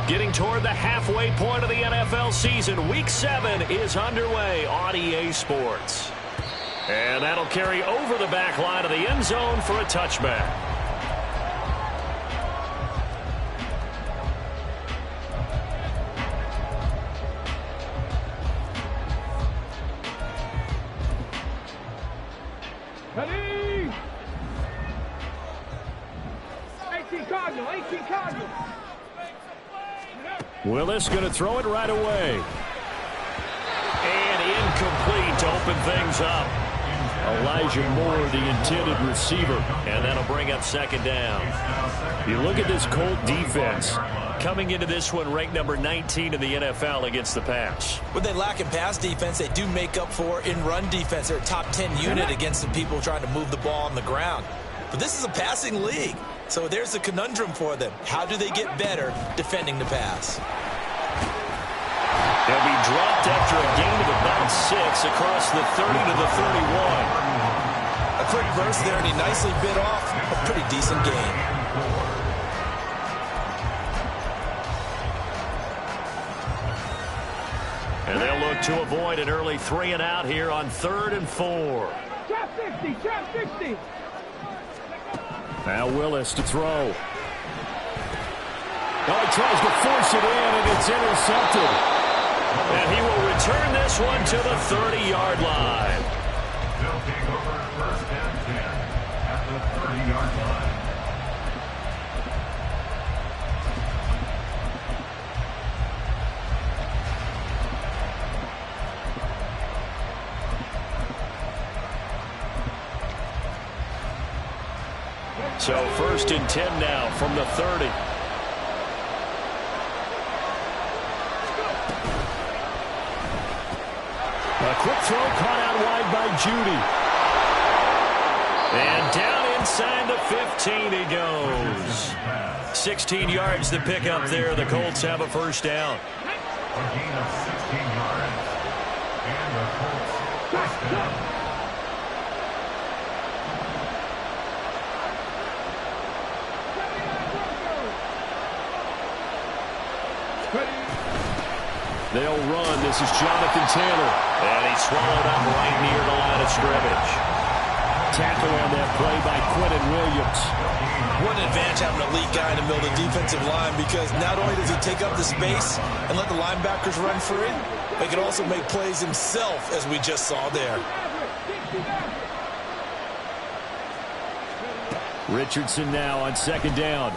Getting toward the halfway point of the NFL season. Week 7 is underway on EA Sports. And that'll carry over the back line of the end zone for a touchback. Ready? 18 Cardinal, 18 Cardinal. Willis going to throw it right away. And incomplete to open things up. Elijah Moore, the intended receiver. And that'll bring up second down. You look at this Colt defense. Coming into this one, ranked number 19 in the NFL against the pass. When they lack in pass defense, they do make up for in run defense. They're a top 10 unit against the people trying to move the ball on the ground. But this is a passing league. So there's a conundrum for them. How do they get better defending the pass? They'll be dropped after a gain of about 6 across the 30 to the 31. A quick burst there, and he nicely bit off a pretty decent gain. And they'll look to avoid an early 3 and out here on 3rd and 4. Trap 60, trap 60. Now Willis to throw. Oh, he tries to force it in, and it's intercepted. And he will return this one to the 30-yard line. They'll take over 1st and 10 at the 30-yard line. So 1st and 10 now from the 30. A quick throw caught out wide by Judy. And down inside the 15 he goes. 16 yards to pick up there. The Colts have a first down. A gain of 16 yards. And the Colts first down. They'll run. This is Jonathan Taylor. And he's swallowed up right near the line of scrimmage. Tackle on that play by Quentin Williams. What an advantage having an elite guy in the middle of the defensive line, because not only does he take up the space and let the linebackers run free, but he can also make plays himself, as we just saw there. Richardson now on 2nd down.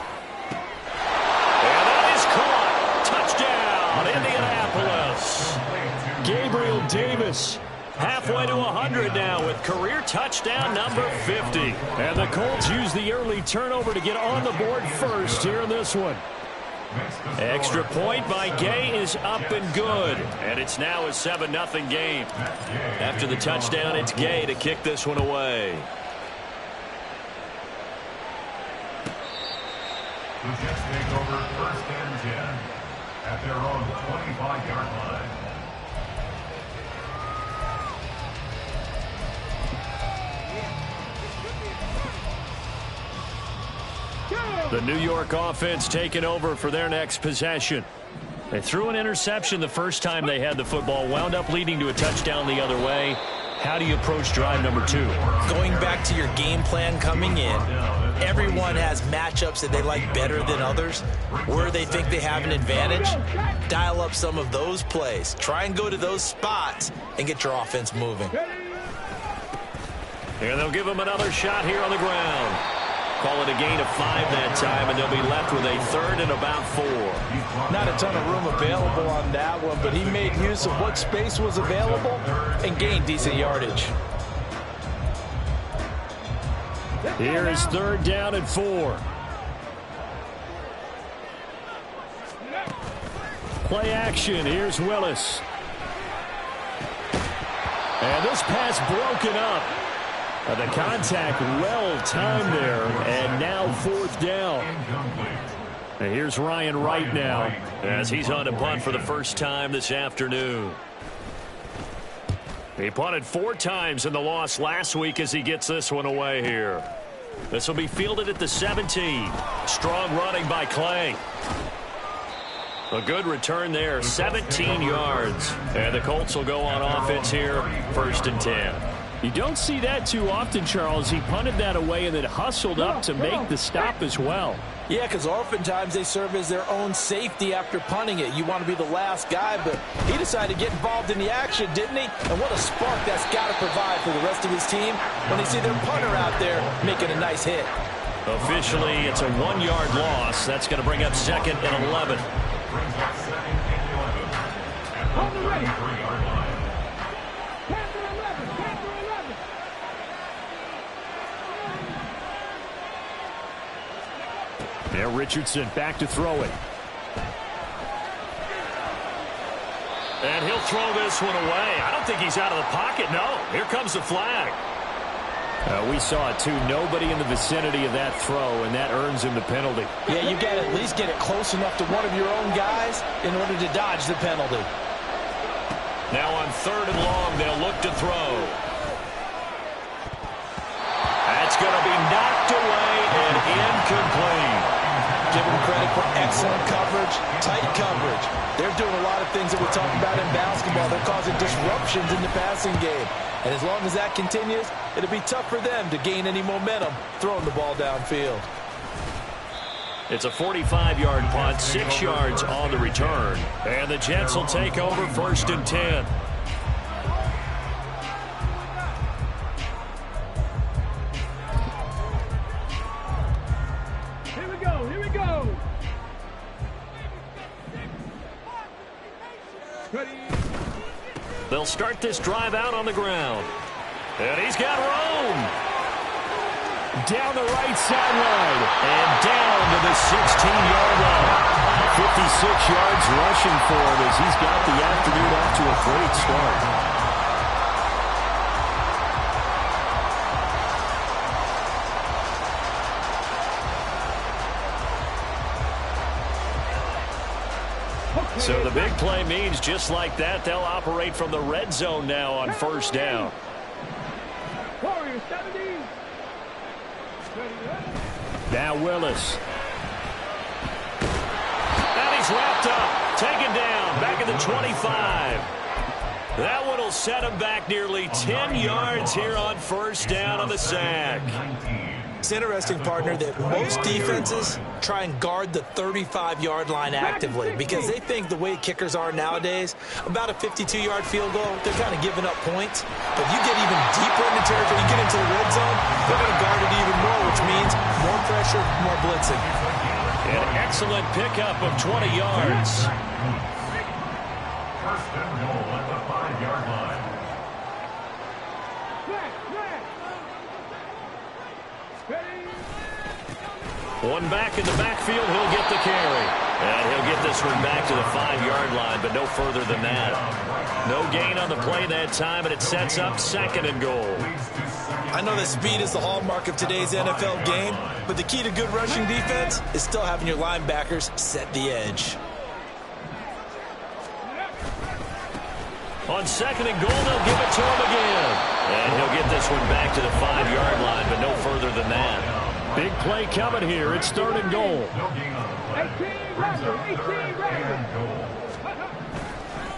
And that is caught. Touchdown, Indianapolis. Gabriel Davis halfway to 100 now with career touchdown number 50. And the Colts use the early turnover to get on the board first here in this one. Extra point by Gay is up and good. And it's now a 7-0 game. After the touchdown, it's Gay to kick this one away. The Jets take over 1st and 10 at their own 25-yard line. The New York offense taking over for their next possession. They threw an interception the first time they had the football, wound up leading to a touchdown the other way. How do you approach drive number 2? Going back to your game plan coming in, everyone has matchups that they like better than others. Where they think they have an advantage, dial up some of those plays. Try and go to those spots and get your offense moving. And they'll give them another shot here on the ground. Call it a gain of 5 that time, and they'll be left with a 3rd and about 4. Not a ton of room available on that one, but he made use of what space was available and gained decent yardage. Here is 3rd down and 4. Play action. Here's Willis. And this pass broken up. The contact well-timed there, and now 4th down. And here's Ryan Wright now, as he's on to punt for the first time this afternoon. He punted 4 times in the loss last week as he gets this one away here. This will be fielded at the 17. Strong running by Clay. A good return there, 17 yards. And the Colts will go on offense here, 1st and 10. You don't see that too often, Charles. He punted that away and then hustled up to make the stop as well. Yeah, because oftentimes they serve as their own safety after punting it. You want to be the last guy, but he decided to get involved in the action, didn't he? And what a spark that's got to provide for the rest of his team when they see their punter out there making a nice hit. Officially, it's a 1-yard loss. That's going to bring up 2nd and 11. On the ready. 10 to 11. 10 to 11. There, Richardson back to throw it. And he'll throw this one away. I don't think he's out of the pocket, no. Here comes the flag. We saw it, too. Nobody in the vicinity of that throw, and that earns him the penalty. Yeah, you got to at least get it close enough to one of your own guys in order to dodge the penalty. Now on 3rd and long, they'll look to throw. That's going to be knocked away and incomplete. Give them credit for excellent coverage, tight coverage. They're doing a lot of things that we're talking about in basketball. They're causing disruptions in the passing game. And as long as that continues, it'll be tough for them to gain any momentum throwing the ball downfield. It's a 45-yard punt, 6 yards on the return. And the Jets will take over 1st and 10. Here we go. Here we go. Ready. They'll start this drive out on the ground. And he's got room. Down the right sideline. And down to the 16-yard line. 56 yards rushing for him as he's got the afternoon off to a great start. So the big play means just like that, they'll operate from the red zone now on 1st down. Warriors 70. Now Willis. And he's wrapped up, taken down, back at the 25. That one will set him back nearly 10 yards here on 1st down on the sack. It's interesting, partner, that most defenses try and guard the 35-yard line actively because they think the way kickers are nowadays, about a 52-yard field goal, they're kind of giving up points. But you get even deeper into territory, you get into the red zone, they're going to guard it even more, which means more pressure, more blitzing. An excellent pickup of 20 yards. 1st and goal at the 5-yard line. One back in the backfield, he'll get the carry. And he'll get this one back to the 5-yard line, but no further than that. No gain on the play that time, and it sets up 2nd and goal. I know that speed is the hallmark of today's NFL game, but the key to good rushing defense is still having your linebackers set the edge. On 2nd and goal, they'll give it to him again. And he'll get this one back to the 5-yard line, but no further than that. Big play coming here. It's 3rd and goal. 18 Raiders.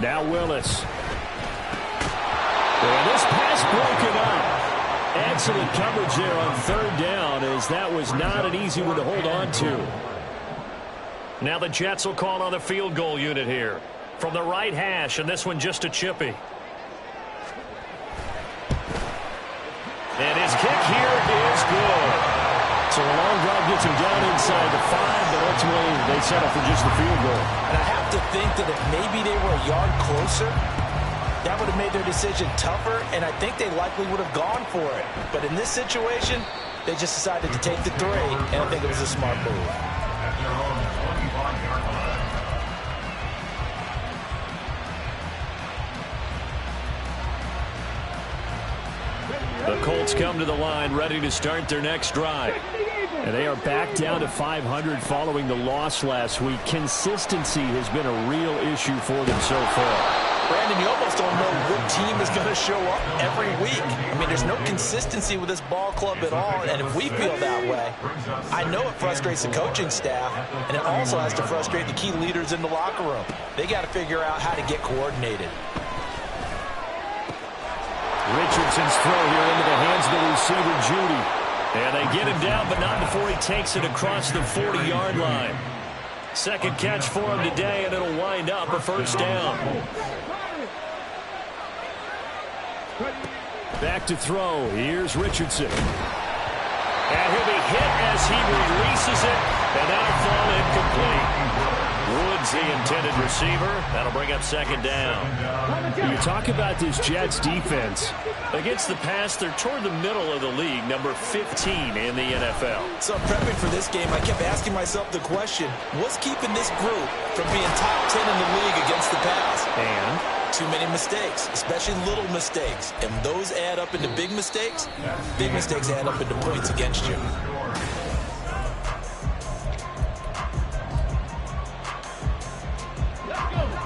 Now Willis. And this pass broken up. Excellent coverage there on 3rd down, as that was not an easy one to hold on to. Now the Jets will call on the field goal unit here. From the right hash, and this one just a chippy. And his kick here is good. So a long drive gets him down inside the 5, but ultimately they settle for just the field goal. And I have to think that if maybe they were a yard closer, that would have made their decision tougher, and I think they likely would have gone for it. But in this situation, they just decided to take the 3, and I think it was a smart move. At their own 25-yard line. The Colts come to the line ready to start their next drive. And they are back down to 500 following the loss last week. Consistency has been a real issue for them so far. Brandon, you almost don't know what team is going to show up every week. I mean, there's no consistency with this ball club at all, and if we feel that way, I know it frustrates the coaching staff, and it also has to frustrate the key leaders in the locker room. They got to figure out how to get coordinated. Richardson's throw here into the hands of the receiver, Judy. And they get him down, but not before he takes it across the 40-yard line. Second catch for him today, and it'll wind up a first down. Back to throw. Here's Richardson. And he'll be hit as he releases it, and that'll fall incomplete. Woods, the intended receiver. That'll bring up second down. You talk about this Jets defense. Against the pass, they're toward the middle of the league, number 15 in the NFL. So prepping for this game, I kept asking myself the question, what's keeping this group from being top 10 in the league against the pass? And too many mistakes, especially little mistakes. And those add up into big mistakes. Big mistakes add up into points against you.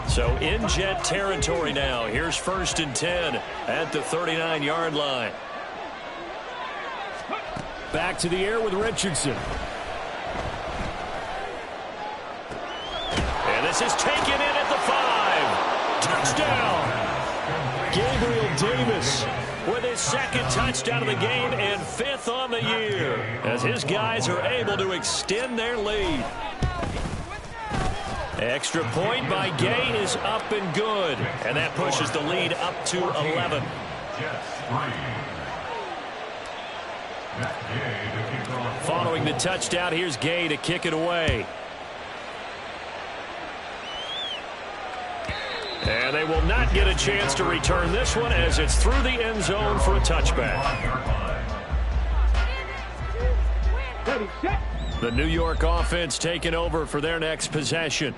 So in Jet territory now. Here's 1st and 10 at the 39-yard line. Back to the air with Richardson. And this is taken in at the 5. Touchdown. Gabriel Davis with his second touchdown of the game and 5th on the year as his guys are able to extend their lead. Extra point by Gay is up and good. And that pushes the lead up to 11. Following the touchdown, here's Gay to kick it away. And they will not get a chance to return this one as it's through the end zone for a touchback. The New York offense taking over for their next possession.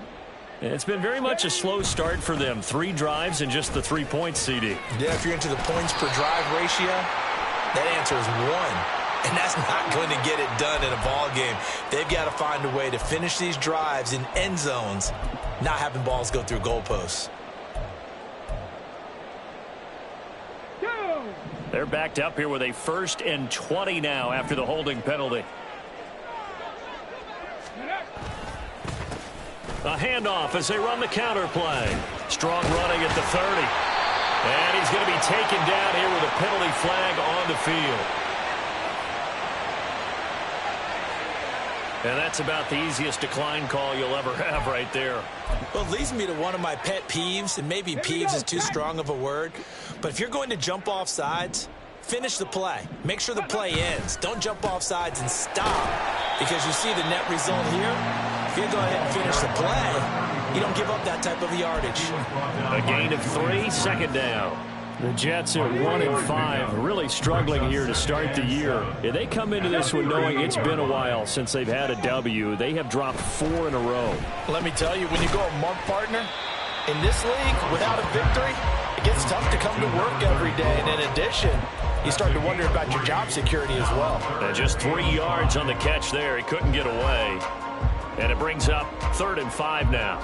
It's been very much a slow start for them. 3 drives and just the 3 points, CD. Yeah, if you're into the points per drive ratio, that answer is 1. And that's not going to get it done in a ball game. They've got to find a way to finish these drives in end zones, not having balls go through goalposts. They're backed up here with a 1st and 20 now after the holding penalty. A handoff as they run the counter play. Strong running at the 30. And he's going to be taken down here with a penalty flag on the field. And that's about the easiest decline call you'll ever have right there. Well, it leads me to one of my pet peeves, and maybe peeves is too strong of a word, but if you're going to jump off sides, finish the play. Make sure the play ends. Don't jump off sides and stop, because you see the net result here. If you go ahead and finish the play, you don't give up that type of yardage. A gain of 3, second down. The Jets are 1 and 5, really struggling here to start the year. Yeah, they come into this one knowing it's been a while since they've had a W. They have dropped 4 in a row. Let me tell you, when you go a month, partner, in this league, without a victory, it gets tough to come to work every day. And in addition, you start to wonder about your job security as well. And just 3 yards on the catch there. He couldn't get away. And it brings up 3rd and 5 now.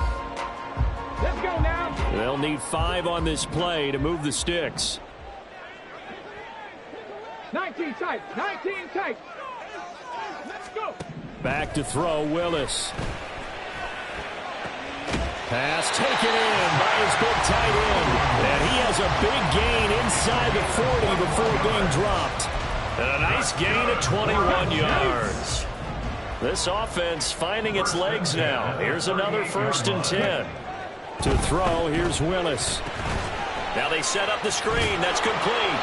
Let's go now. They'll need 5 on this play to move the sticks. 19 tight. 19 tight. Let's go. Back to throw, Willis. Pass taken in by his big tight end. And he has a big gain inside the 40 before being dropped. And a nice gain of 21 yards. This offense finding its legs now. Here's another 1st and 10. To throw, here's Willis. Now they set up the screen. That's complete.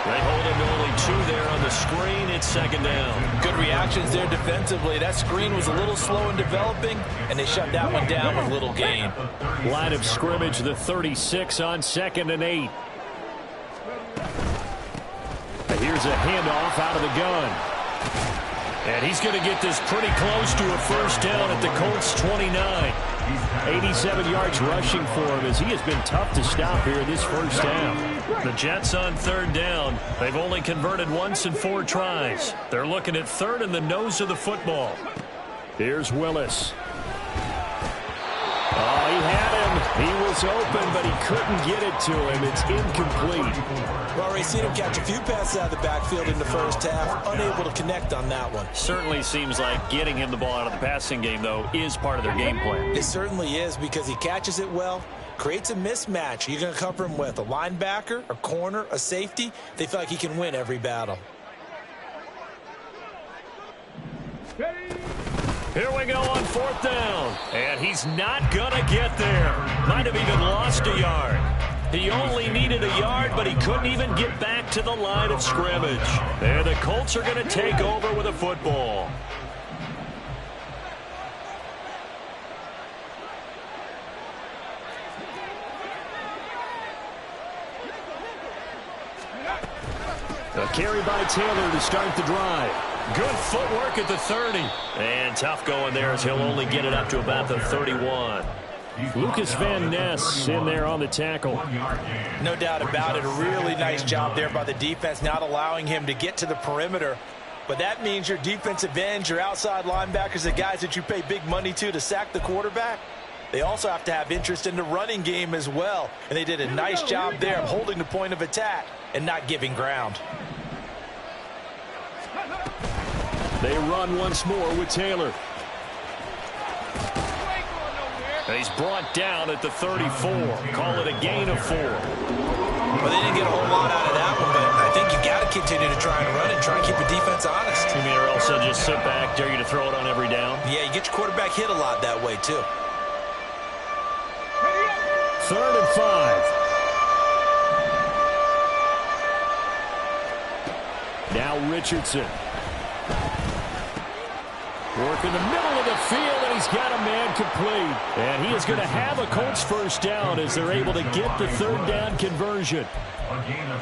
They hold him to only 2 there on the screen. It's 2nd down. Good reactions there defensively. That screen was a little slow in developing, and they shut that one down with little gain. Line of scrimmage, the 36 on 2nd and 8. Here's a handoff out of the gun. And he's going to get this pretty close to a 1st down at the Colts 29. 87 yards rushing for him as he has been tough to stop here in this 1st down. The Jets on 3rd down. They've only converted once in 4 tries. They're looking at 3rd in the nose of the football. Here's Willis. Oh, he had him. He was open, but he couldn't get it to him. It's incomplete. Well, already seen him catch a few passes out of the backfield in the first half. Unable to connect on that one. Certainly seems like getting him the ball out of the passing game, though, is part of their game plan. It certainly is, because he catches it well, creates a mismatch. You're going to cover him with a linebacker, a corner, a safety. They feel like he can win every battle. Here we go on 4th down. And he's not going to get there. Might have even lost a yard. He only needed a yard, but he couldn't even get back to the line of scrimmage. And the Colts are going to take over with a football. A carry by Taylor to start the drive. Good footwork at the 30. And tough going there as he'll only get it up to about the 31. Lucas Van Ness in there on the tackle. No doubt about it. A really nice job there by the defense, not allowing him to get to the perimeter. But that means your defensive ends, your outside linebackers, the guys that you pay big money to sack the quarterback, they also have to have interest in the running game as well. And they did a nice job there of holding the point of attack and not giving ground. They run once more with Taylor. He's brought down at the 34. Call it a gain of 4. Well, they didn't get a whole lot out of that one, but I think you got to continue to try and run and try and keep the defense honest. You mean, or else they'll just sit back, dare you to throw it on every down? Yeah, you get your quarterback hit a lot that way, too. 3rd and 5. Now Richardson. Work in the middle of the field, and he's got a man complete. And he is going to have a Colts first down as they're able to get the 3rd down conversion.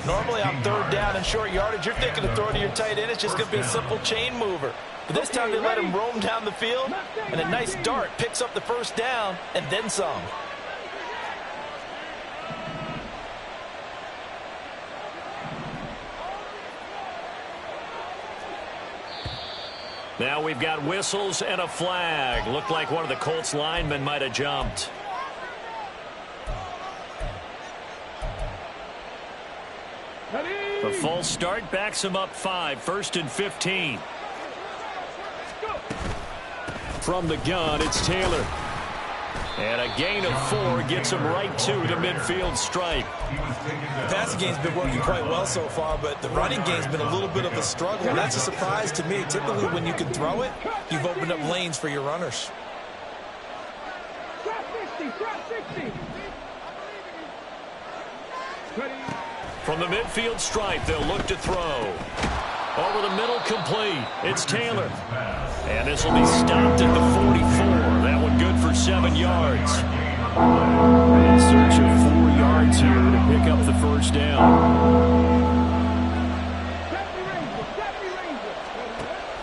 Normally on 3rd down and short yardage, you're thinking to throw to your tight end. It's just going to be a simple chain mover. But this time they let him roam down the field, and a nice dart picks up the first down and then some. Now we've got whistles and a flag. Looked like one of the Colts linemen might have jumped. The false start backs him up 5. 1st and 15. From the gun, it's Taylor. And a gain of 4 gets him right to the midfield stripe. The passing game's been working quite well so far, but the running game's been a little bit of a struggle. And that's a surprise to me. Typically, when you can throw it, you've opened up lanes for your runners. From the midfield stripe, they'll look to throw. Over the middle, complete. It's Taylor. And this will be stopped at the 44. That one good for 7 yards. In search of 4 yards here to pick up the first down.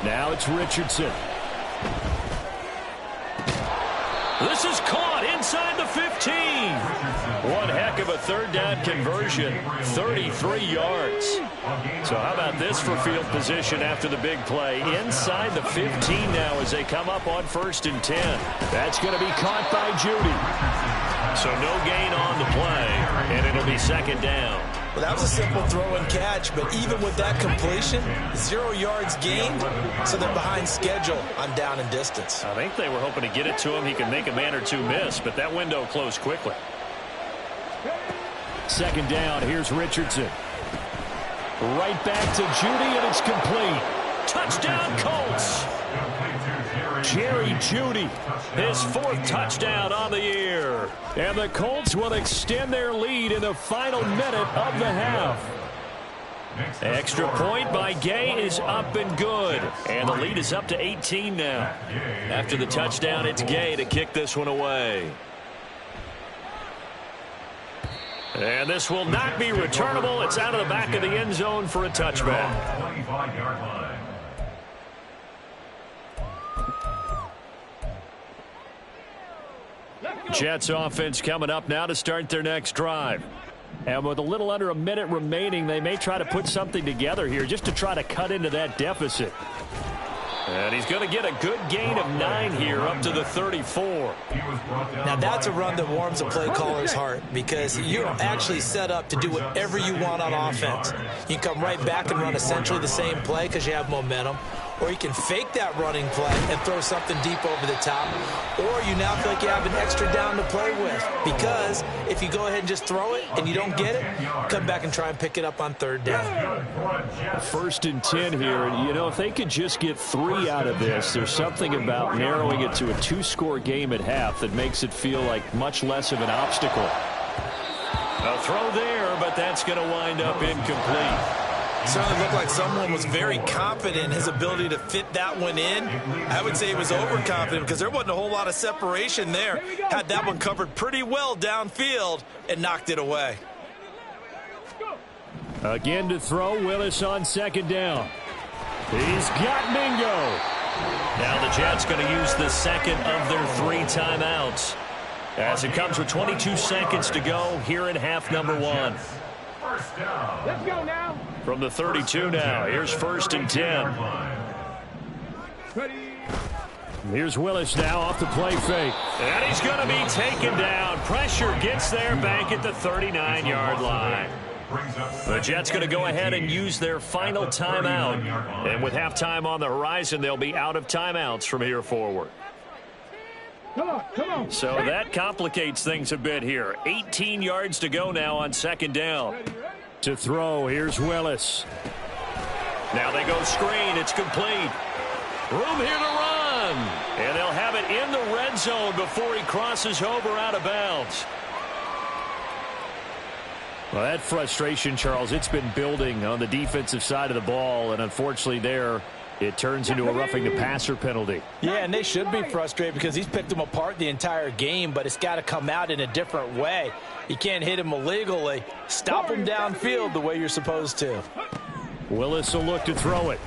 Now it's Richardson. This is caught inside the 15. One heck of a 3rd down conversion. 33 yards. So how about this for field position after the big play? Inside the 15 now as they come up on 1st and 10. That's going to be caught by Judy. So no gain on the play, and it'll be 2nd down. Well, that was a simple throw and catch, but even with that completion, 0 yards gained, so they're behind schedule on down and distance. I think they were hoping to get it to him. He could make a man or two miss, but that window closed quickly. 2nd down, here's Richardson. Right back to Judy, and it's complete. Touchdown, Colts! Jerry Judy, his 4th touchdown on the year. And the Colts will extend their lead in the final minute of the half. Extra point by Gay is up and good. And the lead is up to 18 now. After the touchdown, it's Gay to kick this one away. And this will not be returnable. It's out of the back of the end zone for a touchback. 25-yard line. Jets offense coming up now to start their next drive. And with a little under a minute remaining, they may try to put something together here just to try to cut into that deficit. And he's going to get a good gain of 9 here up to the 34. Now, that's a run that warms a play caller's heart because you're actually set up to do whatever you want on offense. You can come right back and run essentially the same play because you have momentum, or you can fake that running play and throw something deep over the top, or you now feel like you have an extra down to play with because if you go ahead and just throw it and you don't get it, come back and try and pick it up on 3rd down. 1st and 10 here. You know, if they could just get 3 out of this, there's something about narrowing it to a 2-score game at half that makes it feel like much less of an obstacle. A throw there, but that's going to wind up incomplete. Certainly looked like someone was very confident in his ability to fit that one in. I would say he was overconfident because there wasn't a whole lot of separation there. Had that one covered pretty well downfield and knocked it away. Again to throw, Willis on 2nd down. He's got Mingo. Now the Jets going to use the second of their 3 timeouts as it comes with 22 seconds to go here in half number 1. Let's go now. From the 32 now, here's 1st and 10. Ready. Here's Willis now off the play fake. And he's going to be taken down. Pressure gets there back at the 39-yard line. The Jets going to go ahead and use their final timeout. And with halftime on the horizon, they'll be out of timeouts from here forward. Come on. So that complicates things a bit here. 18 yards to go now on 2nd down. To throw, here's Willis. Now they go screen. It's complete. Room here to run. And they'll have it in the red zone before he crosses over out of bounds. Well, that frustration, Charles, it's been building on the defensive side of the ball, and unfortunately there, it turns into a roughing the passer penalty. Yeah, and they should be frustrated because he's picked them apart the entire game, but it's got to come out in a different way. You can't hit him illegally. Stop him downfield the way you're supposed to. Willis will look to throw it.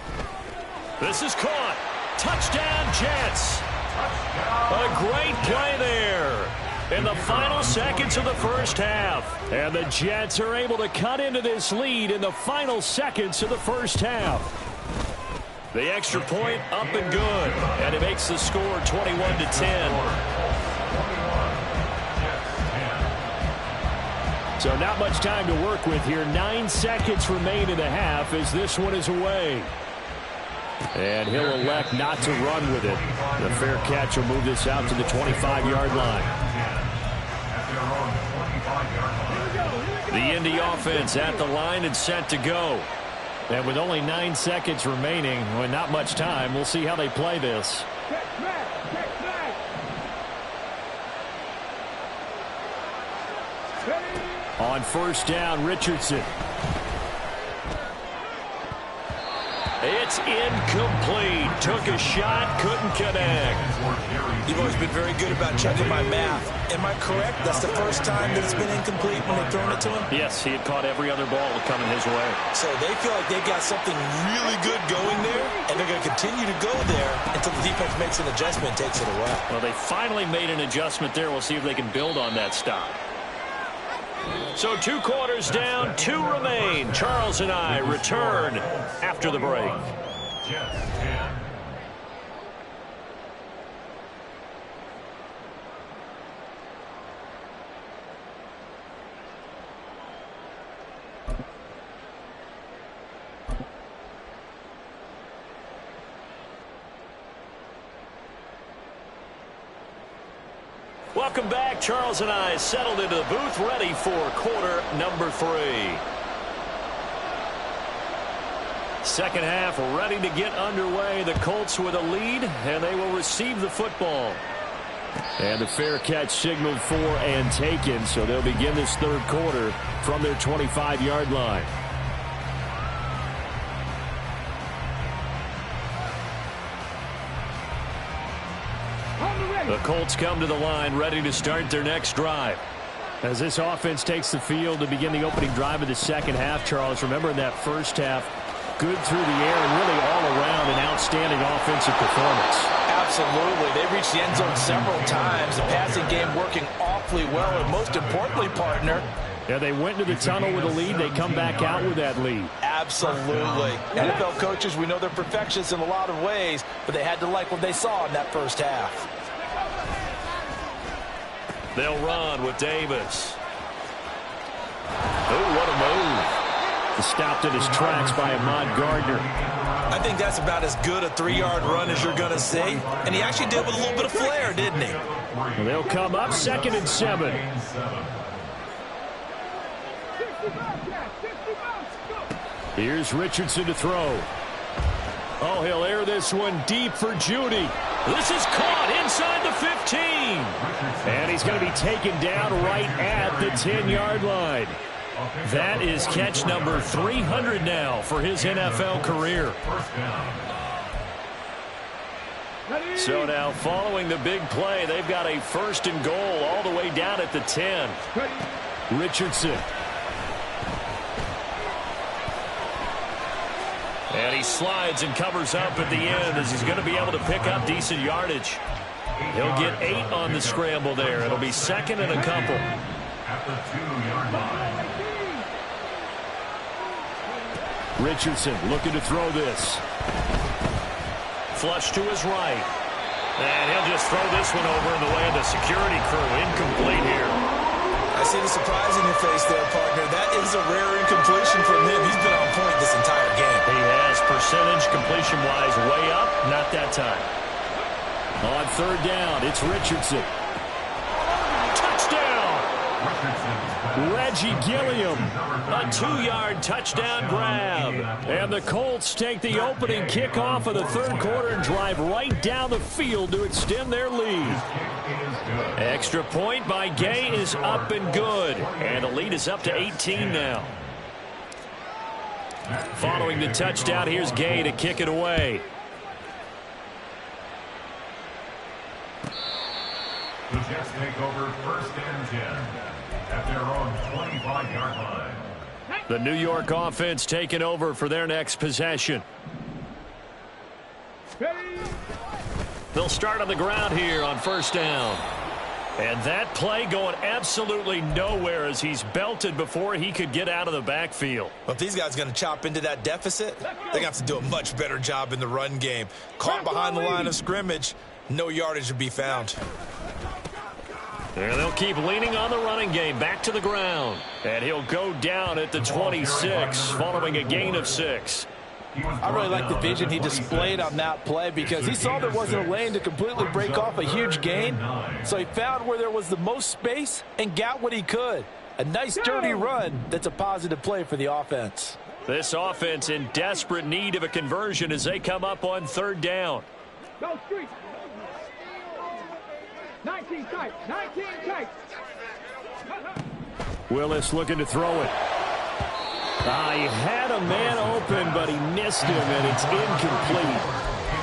This is caught. Touchdown, Jets. A great play there in the final seconds of the first half. And the Jets are able to cut into this lead in the final seconds of the first half. The extra point up and good. And it makes the score 21-10. So not much time to work with here. 9 seconds remain in the half as this one is away. And he'll elect not to run with it. The fair catch will move this out to the 25-yard line. The Indy offense at the line and set to go. And with only 9 seconds remaining, with not much time, we'll see how they play this. On 1st down, Richardson. It's incomplete. Took a shot, couldn't connect. You've always been very good about checking my math. Am I correct? That's the first time that it's been incomplete when they've thrown it to him? Yes, he had caught every other ball coming his way. So they feel like they've got something really good going there, and they're going to continue to go there until the defense makes an adjustment and takes it away. Well, they finally made an adjustment there. We'll see if they can build on that stop. So 2 quarters down, 2 remain. Charles and I return after the break. Welcome back. Charles and I settled into the booth, ready for quarter number 3. Second half ready to get underway. The Colts with a lead, and they will receive the football. And the fair catch signaled for and taken, so they'll begin this 3rd quarter from their 25-yard line. The Colts come to the line ready to start their next drive. As this offense takes the field to begin the opening drive of the second half, Charles, remember in that first half, good through the air and really all around an outstanding offensive performance. Absolutely. They reached the end zone several times. The passing game working awfully well, and most importantly, partner, Yeah, they went into the tunnel with a lead. They come back out with that lead. Absolutely. NFL coaches, we know they're perfectionists in a lot of ways, but they had to like what they saw in that first half. They'll run with Davis. Oh, what a move. Stopped in his tracks by Ahmad Gardner. I think that's about as good a 3-yard run as you're going to see. And he actually did with a little bit of flair, didn't he? Well, they'll come up 2nd and 7. Here's Richardson to throw. Oh, he'll air this one deep for Judy. This is caught inside the 15. And he's going to be taken down right at the 10-yard line. That is catch number 300 now for his NFL career. So now, following the big play, they've got a 1st and goal all the way down at the 10. Richardson. And he slides and covers up at the end as he's going to be able to pick up decent yardage. He'll get 8 on the scramble there. It'll be 2nd and a couple. At the 2-yard line. Richardson looking to throw this. Flush to his right. And he'll just throw this one over in the way of the security crew. Incomplete here. I see the surprise in your face there, partner. That is a rare incompletion from him. He's been on point this entire game. He has percentage completion-wise way up. Not that time. On 3rd down, it's Richardson. Reggie Gilliam, a 2-yard touchdown grab. And the Colts take the opening kickoff of the 3rd quarter and drive right down the field to extend their lead. Extra point by Gay is up and good. And the lead is up to 18 now. Following the touchdown, here's Gay to kick it away. The Jets take over 1st and 10. At their own 25-yard line. The New York offense taking over for their next possession. They'll start on the ground here on 1st down. And that play going absolutely nowhere as he's belted before he could get out of the backfield. Well, if these guys are going to chop into that deficit, they're going to have to do a much better job in the run game. Caught behind the line of scrimmage, no yardage to be found. And they'll keep leaning on the running game back to the ground. And he'll go down at the 26 following a gain of 6. I really like the vision he displayed on that play because he saw there wasn't a lane to completely break off a huge gain. So he found where there was the most space and got what he could. A nice dirty run that's a positive play for the offense. This offense in desperate need of a conversion as they come up on 3rd down. Go street. 19 tight. 19 tight. Willis looking to throw it. He had a man open, but he missed him, and it's incomplete.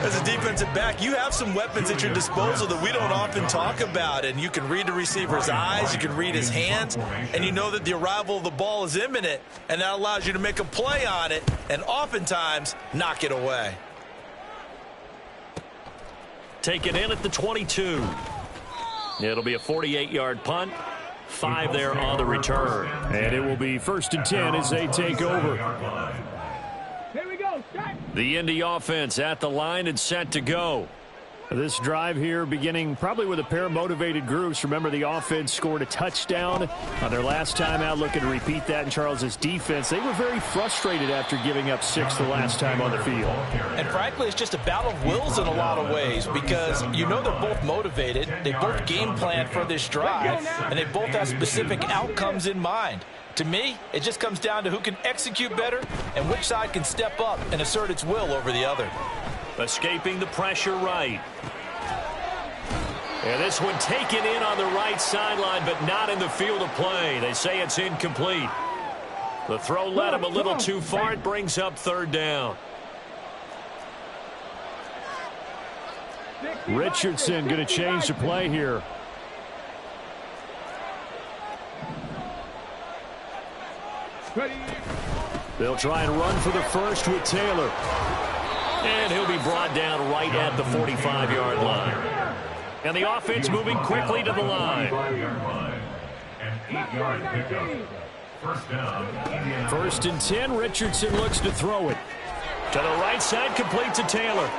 As a defensive back, you have some weapons at your disposal that we don't often talk about, and you can read the receiver's eyes, you can read his hands, and you know that the arrival of the ball is imminent, and that allows you to make a play on it and oftentimes knock it away. Taken in at the 22. It'll be a 48-yard punt. 5 there on the return. And it will be 1st and 10 as they take over. Here we go. The Indy offense at the line and set to go. This drive here beginning probably with a pair of motivated groups. Remember, the offense scored a touchdown on their last time out. Looking to repeat that in Charles's defense. They were very frustrated after giving up 6 the last time on the field. And frankly, it's just a battle of wills in a lot of ways because you know they're both motivated. They both game plan for this drive, and they both have specific outcomes in mind. To me, it just comes down to who can execute better and which side can step up and assert its will over the other. Escaping the pressure right. And this one taken in on the right sideline, but not in the field of play. They say it's incomplete. The throw led him a little too far. It brings up 3rd down. Richardson going to change the play here. They'll try and run for the first with Taylor. And he'll be brought down right at the 45-yard line. And the offense moving quickly to the line. An 8-yard pickup. First down, Indianapolis. 1st and 10. Richardson looks to throw it. To the right side, complete to Taylor.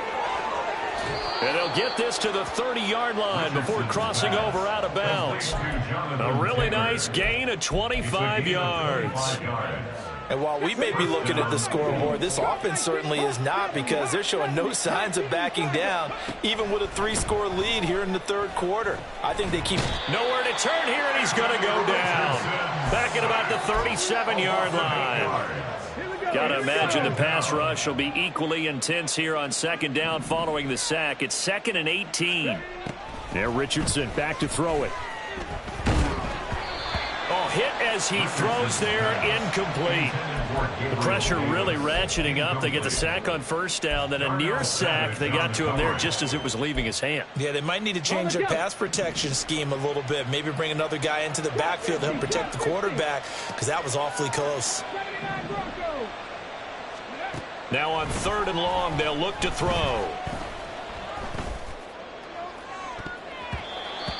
And they'll get this to the 30-yard line before crossing over out of bounds. A really nice gain of 25 yards. And while we may be looking at the scoreboard, this offense certainly is not, because they're showing no signs of backing down, even with a 3-score lead here in the 3rd quarter. I think they keep nowhere to turn here, and he's going to go down. Back at about the 37-yard line. Got to imagine the pass rush will be equally intense here on 2nd down following the sack. It's 2nd and 18. Now Richardson back to throw it. Oh, hit as he throws there, incomplete. The pressure really ratcheting up. They get the sack on 1st down, then a near sack. They got to him there just as it was leaving his hand. Yeah, they might need to change their pass protection scheme a little bit. Maybe bring another guy into the backfield to help protect the quarterback, because that was awfully close. Now on 3rd and long, they'll look to throw.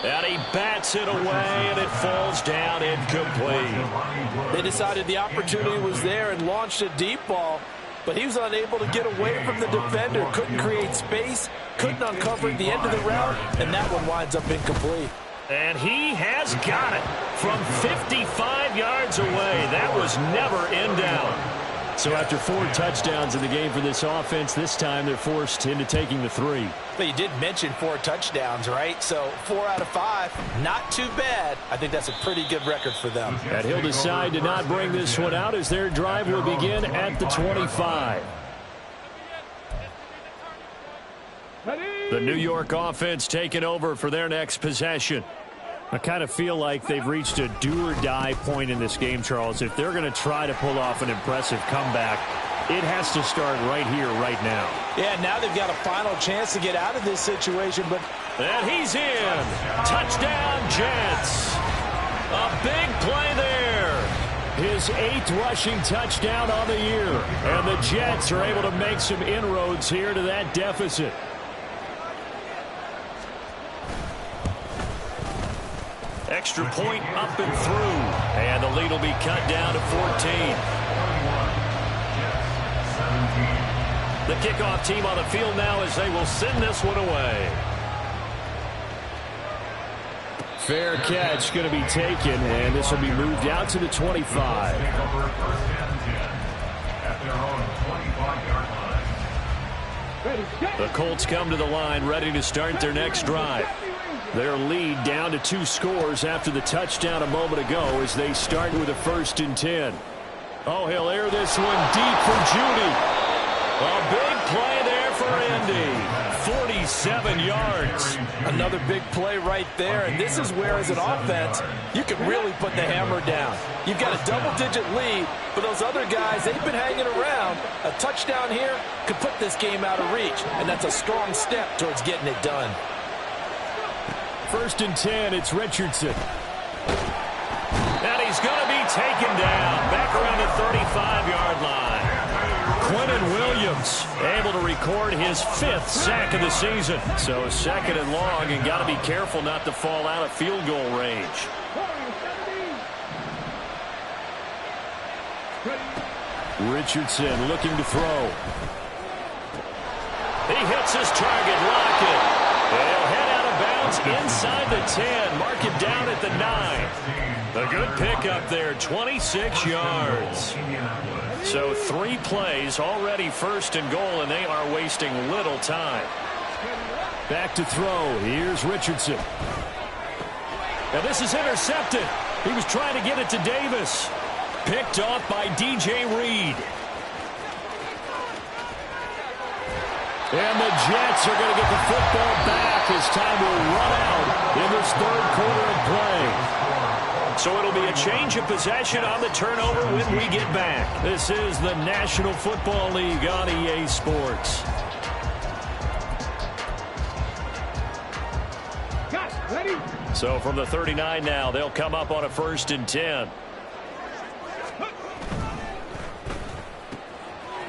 And he bats it away, and it falls down incomplete. They decided the opportunity was there and launched a deep ball, but he was unable to get away from the defender. Couldn't create space, couldn't uncover the end of the route, and that one winds up incomplete. And he has got it from 55 yards away. That was never in doubt. So after 4 touchdowns in the game for this offense, this time they're forced into taking the 3. But you did mention 4 touchdowns, right? So 4 out of 5, not too bad. I think that's a pretty good record for them. And he'll decide to not bring this one out as their drive will begin at the 25. The New York offense taking over for their next possession. I kind of feel like they've reached a do-or-die point in this game, Charles. If they're going to try to pull off an impressive comeback, it has to start right here, right now. Yeah, now they've got a final chance to get out of this situation. But and he's in. Touchdown, Jets. A big play there. His 8th rushing touchdown on the year. And the Jets are able to make some inroads here to that deficit. Extra point up and through. And the lead will be cut down to 14. The kickoff team on the field now as they will send this one away. Fair catch going to be taken, and this will be moved out to the 25. The Colts come to the line ready to start their next drive. Their lead down to 2 scores after the touchdown a moment ago as they start with a 1st and 10. Oh, he'll air this one deep for Judy. A big play there for Indy. 47 yards. Another big play right there, and this is where, as an offense, you can really put the hammer down. You've got a double-digit lead, but those other guys, they've been hanging around. A touchdown here could put this game out of reach, and that's a strong step towards getting it done. 1st and 10, it's Richardson. And he's going to be taken down back around the 35-yard line. Quentin Williams able to record his 5th sack of the season. So 2nd and long, and got to be careful not to fall out of field goal range. Richardson looking to throw. He hits his target, Lockett. They'll head out of bounds inside the 10. Mark it down at the 9. A good pickup there, 26 yards. So 3 plays, already 1st and goal, and they are wasting little time. Back to throw. Here's Richardson. Now this is intercepted. He was trying to get it to Davis. Picked off by DJ Reed. And the Jets are going to get the football back as time will run out in this 3rd quarter of play. So it'll be a change of possession on the turnover when we get back. This is the National Football League on EA Sports. So from the 39 now, they'll come up on a 1st and 10.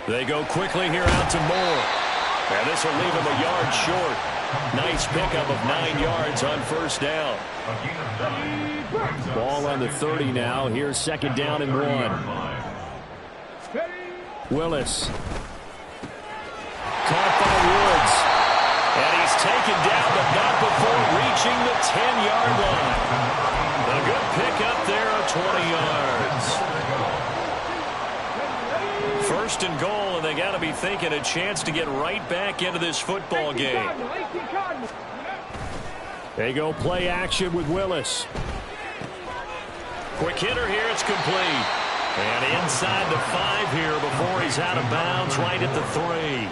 They go quickly here out to Moore. And this will leave him a yard short. Nice pickup of 9 yards on first down. Ball on the 30 now. Here's second down and 1. Willis. Caught by Woods. And he's taken down, but not before reaching the 10-yard line. A good pickup there of 20 yards. First and goal, and they got to be thinking a chance to get right back into this football game. They go play action with Willis. Quick hitter here, it's complete. And inside the 5 here before he's out of bounds, right at the 3.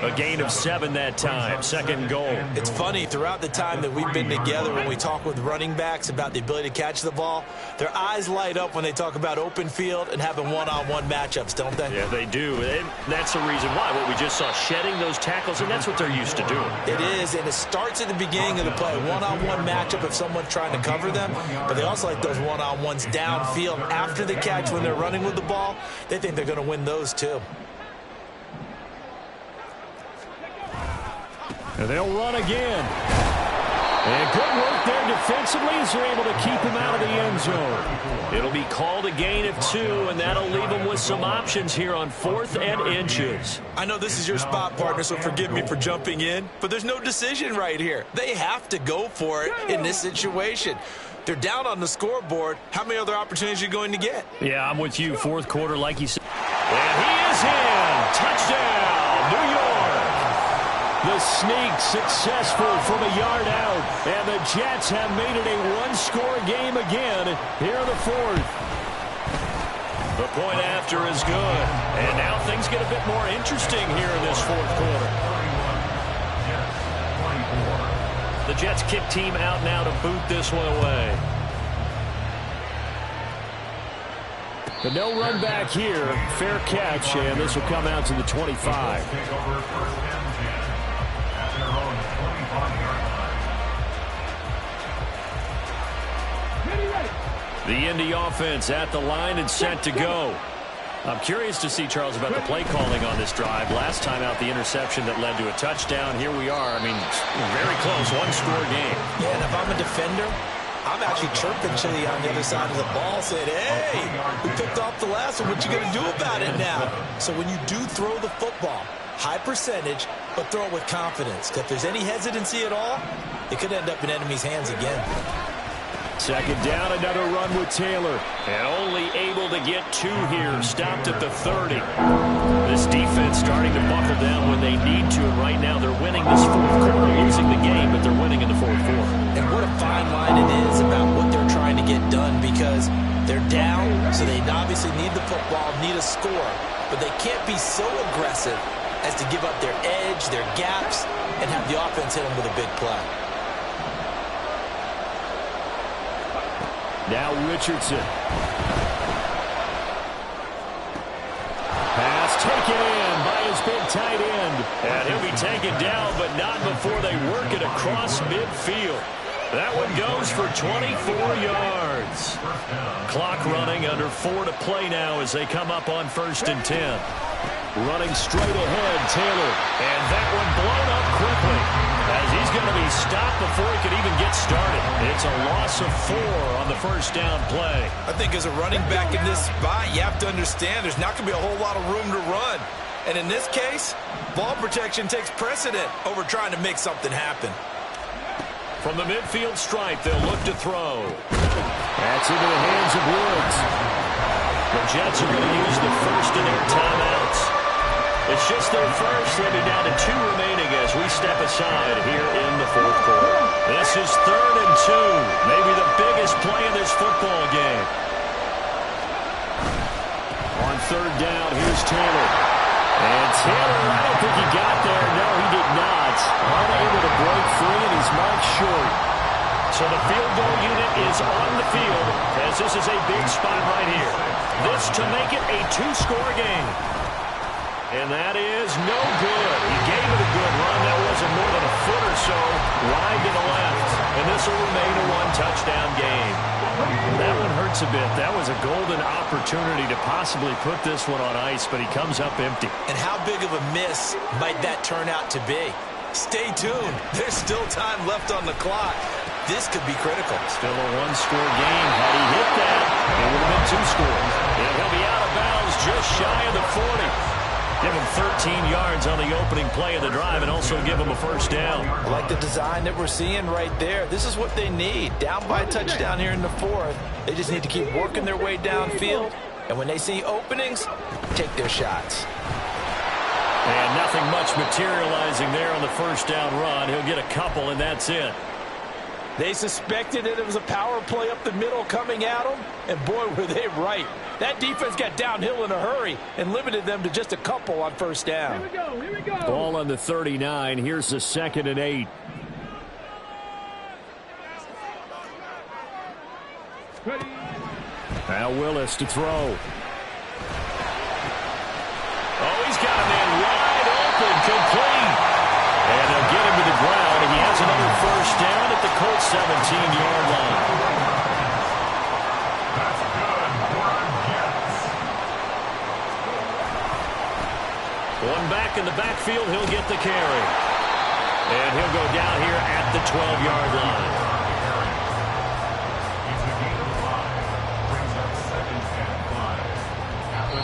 A gain of 7 that time. Second goal. It's funny, throughout the time that we've been together, when we talk with running backs about the ability to catch the ball, their eyes light up when they talk about open field and having one-on-one matchups, don't they? Yeah, they do. And that's the reason why. What we just saw, shedding those tackles, and that's what they're used to doing. It is, and it starts at the beginning of the play. One-on-one matchup if someone's trying to cover them, but they also like those one-on-ones downfield after the catch when they're running with the ball. They think they're going to win those, too. And they'll run again. And good work there defensively as they're able to keep him out of the end zone. It'll be called a gain of 2, and that'll leave them with some options here on 4th and inches. I know this is your spot, partner, so forgive me for jumping in, but there's no decision right here. They have to go for it in this situation. They're down on the scoreboard. How many other opportunities are you going to get? Yeah, I'm with you. Fourth quarter, like you said. And he is in. Touchdown, New York. The sneak successful from a yard out, and the Jets have made it a one-score game again here in the 4th. The point after is good, and now things get a bit more interesting here in this 4th quarter. The Jets kick team out now to boot this one away. But no run back here. Fair catch, and this will come out to the 25. The Indy offense at the line and set to go. I'm curious to see, Charles, about the play calling on this drive. Last time out, the interception that led to a touchdown. Here we are. I mean, very close, one-score game. Yeah, and if I'm a defender, I'm actually chirping Chili on the other side of the ball, saying, hey, we picked off the last one. What you going to do about it now? So when you do throw the football, high percentage, but throw it with confidence. Because if there's any hesitancy at all, it could end up in enemy's hands again. Second down, another run with Taylor. And only able to get 2 here. Stopped at the 30. This defense starting to buckle down when they need to. And right now they're winning this 4th quarter, losing the game, but they're winning in the 4th quarter. And what a fine line it is about what they're trying to get done, because they're down, so they obviously need the football, need a score. But they can't be so aggressive as to give up their edge, their gaps, and have the offense hit them with a big play. Now Richardson. Pass taken in by his big tight end. And he'll be taken down, but not before they work it across midfield. That one goes for 24 yards. Clock running, under 4 to play now as they come up on 1st and 10. Running straight ahead, Taylor. And that one blown up quickly, as he's going to be stopped before he could even get started. It's a loss of 4 on the first down play. I think as a running back in this spot, you have to understand there's not going to be a whole lot of room to run. And in this case, ball protection takes precedent over trying to make something happen. From the midfield stripe, they'll look to throw. That's into the hands of Woods. The Jets are going to use the first of their timeouts. It's just their first. They'll be down to 2 remaining as we step aside here in the 4th quarter. This is 3rd and 2. Maybe the biggest play in this football game. On 3rd down, here's Taylor. And Taylor, I don't think he got there. No, he did not. Unable to break free, and he's marked short. So the field goal unit is on the field, as this is a big spot right here. This to make it a 2-score game. And that is no good. He gave it a good run. That wasn't more than a foot or so wide to the left. And this will remain a 1-touchdown game. That one hurts a bit. That was a golden opportunity to possibly put this one on ice, but he comes up empty. And how big of a miss might that turn out to be? Stay tuned. There's still time left on the clock. This could be critical. Still a one-score game. Had he hit that, it would have been 2 scores. And he'll be out of bounds just shy of the 40. Give him 13 yards on the opening play of the drive and also give him a first down. I like the design that we're seeing right there. This is what they need. Down by a touchdown here in the 4th. They just need to keep working their way downfield. And when they see openings, take their shots. And nothing much materializing there on the first down run. He'll get a couple, and that's it. They suspected that it was a power play up the middle coming at them, and boy, were they right. That defense got downhill in a hurry and limited them to just a couple on first down. Here we go, here we go. Ball on the 39. Here's the 2nd and 8. Ready. Now Willis to throw. Oh, he's got a man wide open, complete. And they'll get him to the ground. He has another first down at the Colts 17-yard line. That's good for Jets. One back in the backfield, he'll get the carry. And he'll go down here at the 12-yard line. It's a gain of 5. Brings up 7 and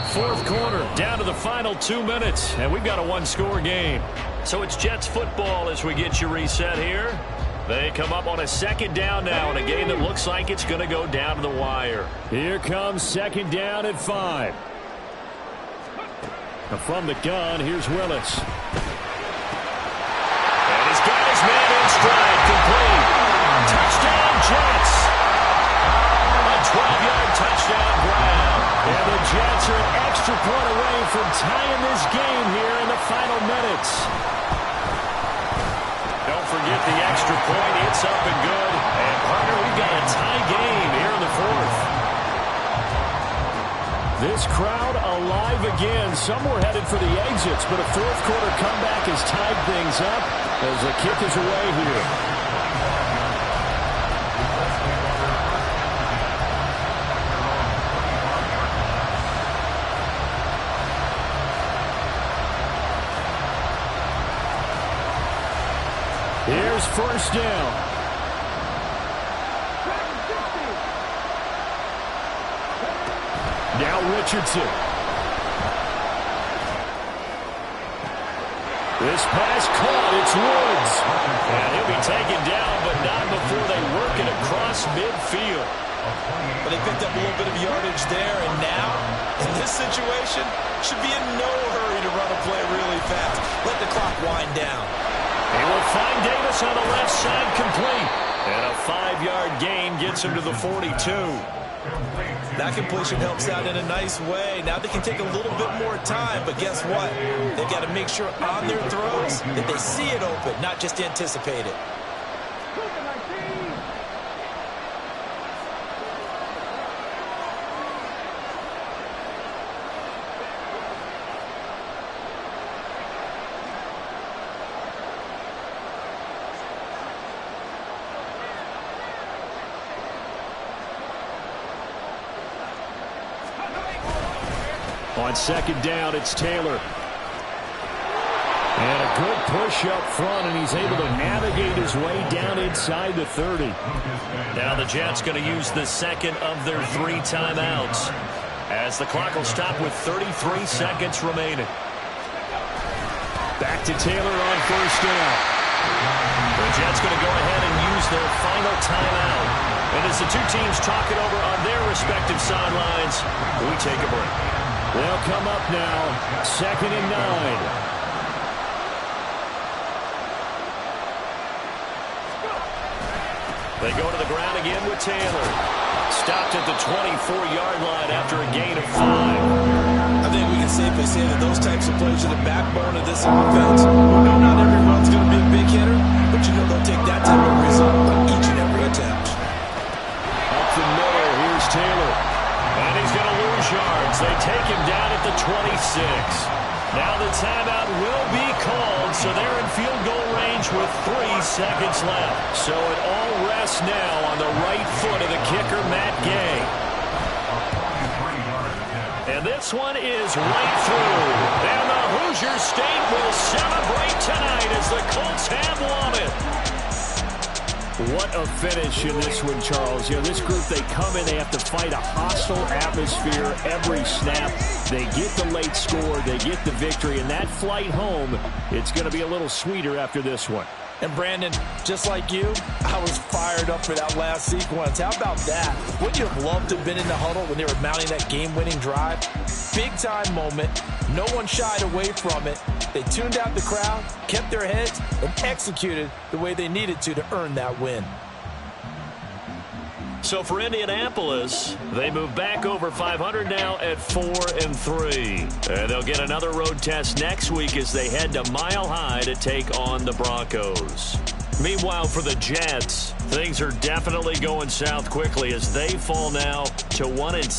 5. 4th quarter, down to the final 2 minutes, and we've got a one-score game. So it's Jets football as we get you reset here. They come up on a 2nd down now in a game that looks like it's going to go down to the wire. Here comes 2nd down at 5. Now from the gun, here's Willis. And he's got his man in stride, complete. Touchdown, Jets. A 12-yard touchdown grab. And the Jets are an extra point away from tying this game here in the final minutes. Don't forget the extra point. It's up and good. And, partner, we've got a tie game here in the 4th. This crowd alive again. Some were headed for the exits, but a 4th quarter comeback has tied things up as the kick is away here. Here's first down. Now Richardson. This pass caught. It's Woods. And he'll be taken down, but not before they work it across midfield. But they picked up a little bit of yardage there, and now, in this situation, should be in no hurry to run a play really fast. Let the clock wind down. He will find Davis on the left side, complete. And a 5-yard gain gets him to the 42. That completion helps out in a nice way. Now they can take a little bit more time, but guess what? They've got to make sure on their throws that they see it open, not just anticipate it. On 2nd down, it's Taylor. And a good push up front, and he's able to navigate his way down inside the 30. Now the Jets going to use the 2nd of their 3 timeouts as the clock will stop with 33 seconds remaining. Back to Taylor on first down. The Jets going to go ahead and use their final timeout. And as the two teams talk it over on their respective sidelines, we take a break. They'll come up now, 2nd and 9. They go to the ground again with Taylor. Stopped at the 24-yard line after a gain of 5. I think we can safely say that those types of plays are the backbone of this offense. We know not every run's going to be a big hitter, but you know they'll take that type of result on each and every attempt. Up the middle, here's Taylor. And he's going to lose yards. They take him down at the 26. Now the timeout will be called, so they're in field goal range with 3 seconds left. So it all rests now on the right foot of the kicker, Matt Gay. And And this one is right through. And the Hoosier State will celebrate tonight as the Colts have won it. What a finish in this one, Charles. You know, this group, they come in, they have to fight a hostile atmosphere every snap. They get the late score, they get the victory, and that flight home, it's going to be a little sweeter after this one. And Brandon, just like you, I was fired up for that last sequence. How about that? Wouldn't you have loved to have been in the huddle when they were mounting that game-winning drive? Big-time moment. No one shied away from it. They tuned out the crowd, kept their heads, and executed the way they needed to earn that win. So for Indianapolis, they move back over 500 now at 4-3. And they'll get another road test next week as they head to Mile High to take on the Broncos. Meanwhile, for the Jets, things are definitely going south quickly as they fall now to 1-6.